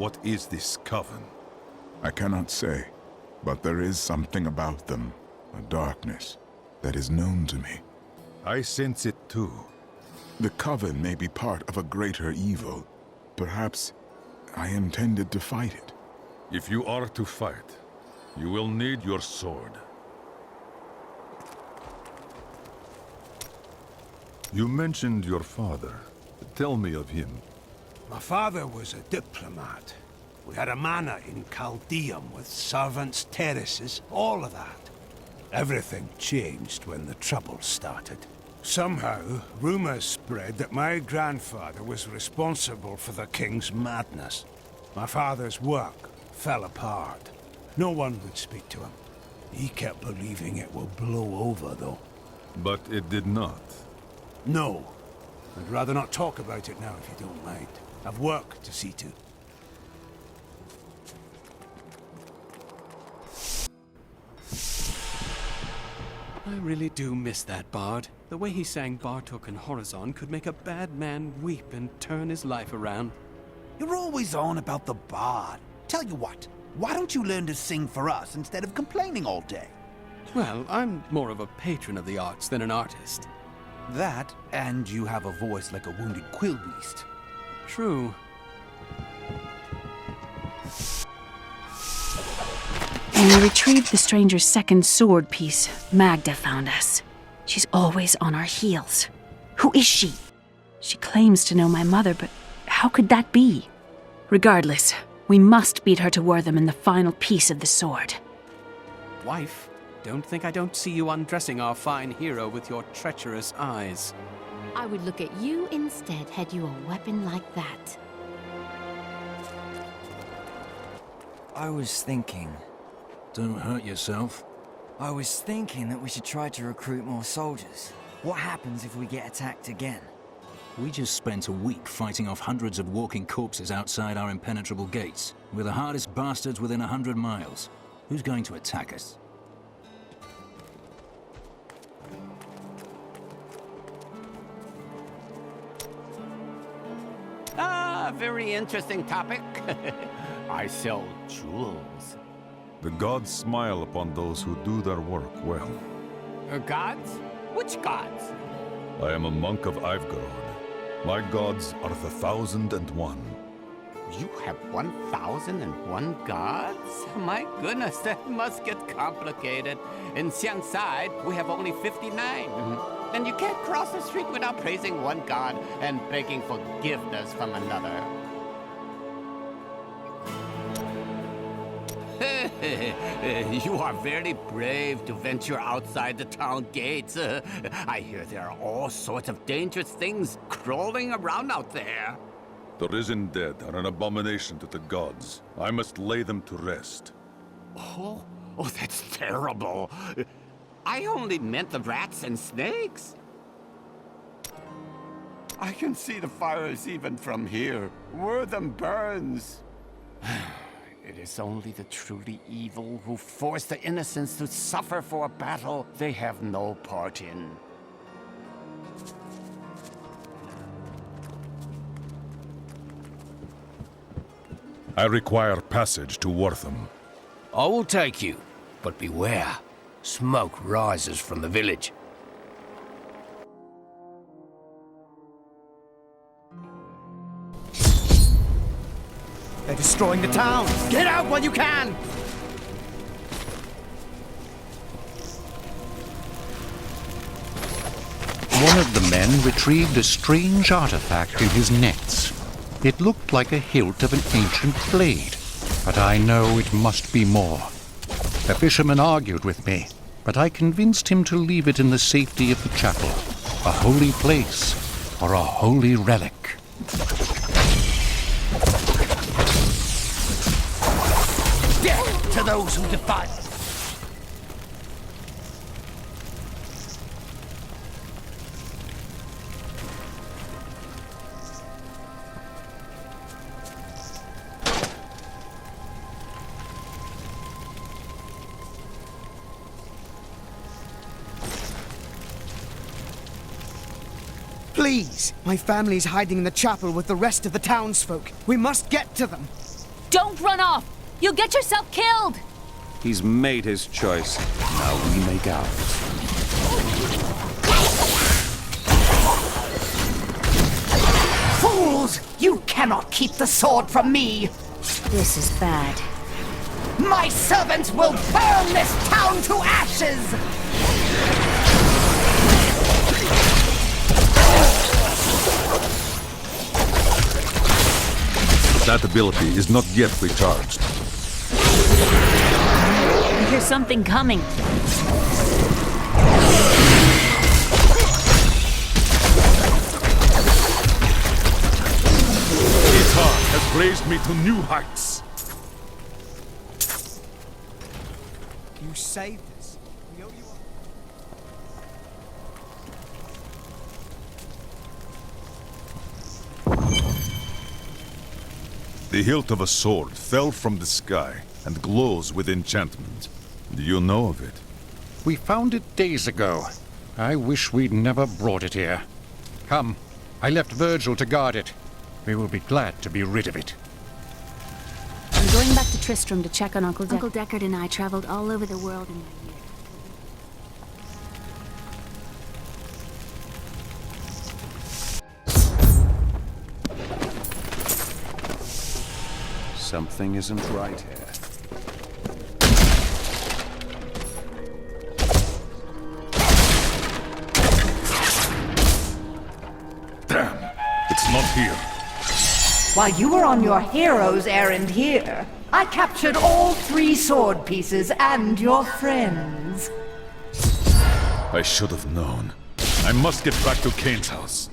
What is this coven? I cannot say, but there is something about them, a darkness, that is known to me. I sense it too. The coven may be part of a greater evil. Perhaps I intended to fight it. If you are to fight, you will need your sword. You mentioned your father. Tell me of him. My father was a diplomat. We had a manor in Chaldeum with servants, terraces, all of that. Everything changed when the trouble started. Somehow, rumors spread that my grandfather was responsible for the king's madness. My father's work fell apart. No one would speak to him. He kept believing it will blow over, though. But it did not. No. I'd rather not talk about it now, if you don't mind. I've work to see to. I really do miss that bard. The way he sang Bartok and Horizon could make a bad man weep and turn his life around. You're always on about the bard. Tell you what, why don't you learn to sing for us instead of complaining all day? Well, I'm more of a patron of the arts than an artist. That, and you have a voice like a wounded quillbeast. True. When we retrieved the stranger's second sword piece, Magda found us. She's always on our heels. Who is she? She claims to know my mother, but how could that be? Regardless, we must beat her to Wortham in the final piece of the sword. Wife, don't think I don't see you undressing our fine hero with your treacherous eyes. I would look at you instead had you a weapon like that. I was thinking... Don't hurt yourself. I was thinking that we should try to recruit more soldiers. What happens if we get attacked again? We just spent a week fighting off hundreds of walking corpses outside our impenetrable gates. We're the hardest bastards within 100 miles. Who's going to attack us? Ah, very interesting topic. I sell jewels. The gods smile upon those who do their work well. Gods? Which gods? I am a monk of Ivgarod. My gods are the 1,001. You have 1,001 gods? My goodness, that must get complicated. In Xiangside, we have only 59. And you can't cross the street without praising one god and begging forgiveness from another. You are very brave to venture outside the town gates. I hear there are all sorts of dangerous things crawling around out there. The risen dead are an abomination to the gods. I must lay them to rest. Oh, that's terrible. I only meant the rats and snakes. I can see the fires even from here. Wortham burns. It is only the truly evil who force the innocents to suffer for a battle they have no part in. I require passage to Wortham. I will take you, but beware. Smoke rises from the village. They're destroying the town! Get out while you can! One of the men retrieved a strange artifact in his nets. It looked like a hilt of an ancient blade, but I know it must be more. The fisherman argued with me, but I convinced him to leave it in the safety of the chapel, a holy place or a holy relic. Death to those who defy us! Please! My family's hiding in the chapel with the rest of the townsfolk. We must get to them! Don't run off! You'll get yourself killed! He's made his choice. Now we make ours. Fools! You cannot keep the sword from me! This is bad. My servants will burn this town to ashes! That ability is not yet recharged. I hear something coming. Has raised me to new heights. You saved us. We owe you The hilt of a sword fell from the sky and glows with enchantment. Do you know of it? We found it days ago. I wish we'd never brought it here. Come, I left Virgil to guard it. We will be glad to be rid of it. I'm going back to Tristram to check on Uncle Deckard. Uncle Deckard and I traveled all over the world in my year. Something isn't right here. Damn! It's not here. While you were on your hero's errand here, I captured all 3 sword pieces and your friends. I should have known. I must get back to Kane's house.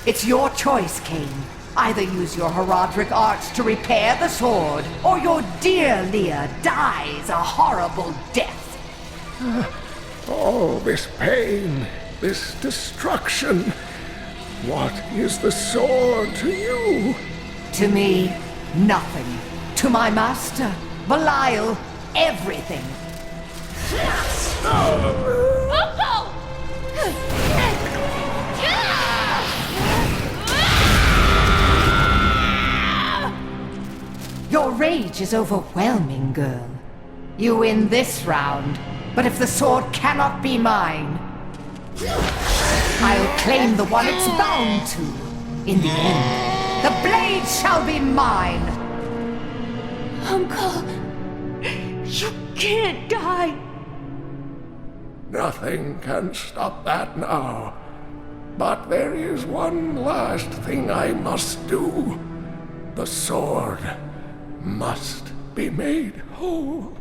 It's your choice, Kane. Either use your Herodric arts to repair the sword, or your dear Leah dies a horrible death. All this pain, this destruction. What is the sword to you? To me, nothing. To my master, Belial, everything. Uncle! Your rage is overwhelming, girl. You win this round, but if the sword cannot be mine, I'll claim the one it's bound to. In the end, the blade shall be mine. Uncle, you can't die. Nothing can stop that now. But there is one last thing I must do. The sword must be made whole.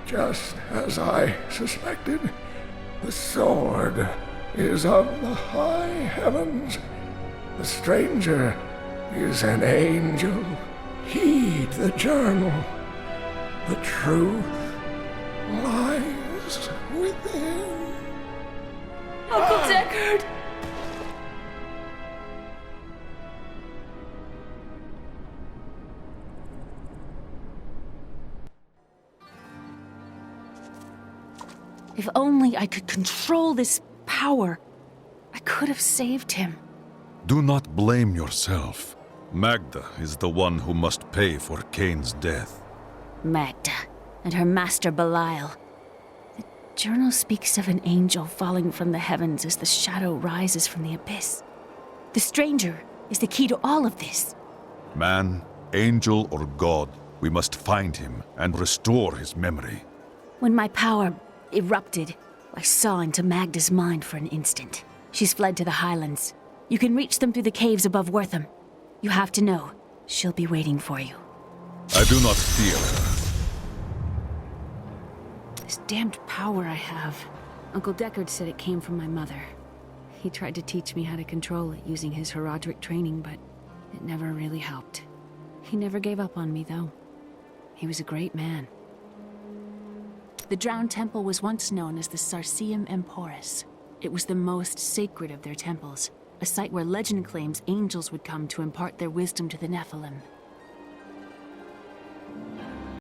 Just as I suspected, the sword is of the high heavens. The stranger is an angel. Heed the journal. The truth lies within. Uncle Deckard! If only I could control this power, I could have saved him. Do not blame yourself. Magda is the one who must pay for Kane's death. Magda and her master Belial. The journal speaks of an angel falling from the heavens as the shadow rises from the abyss. The stranger is the key to all of this. Man, angel, or god, we must find him and restore his memory. When my power erupted, I saw into Magda's mind for an instant. She's fled to the highlands. You can reach them through the caves above Wortham. You have to know, she'll be waiting for you. I do not fear her. This damned power I have. Uncle Deckard said it came from my mother. He tried to teach me how to control it using his Herodric training, but it never really helped. He never gave up on me, though. He was a great man. The Drowned Temple was once known as the Sarsium Emporis. It was the most sacred of their temples, a site where legend claims angels would come to impart their wisdom to the Nephilim.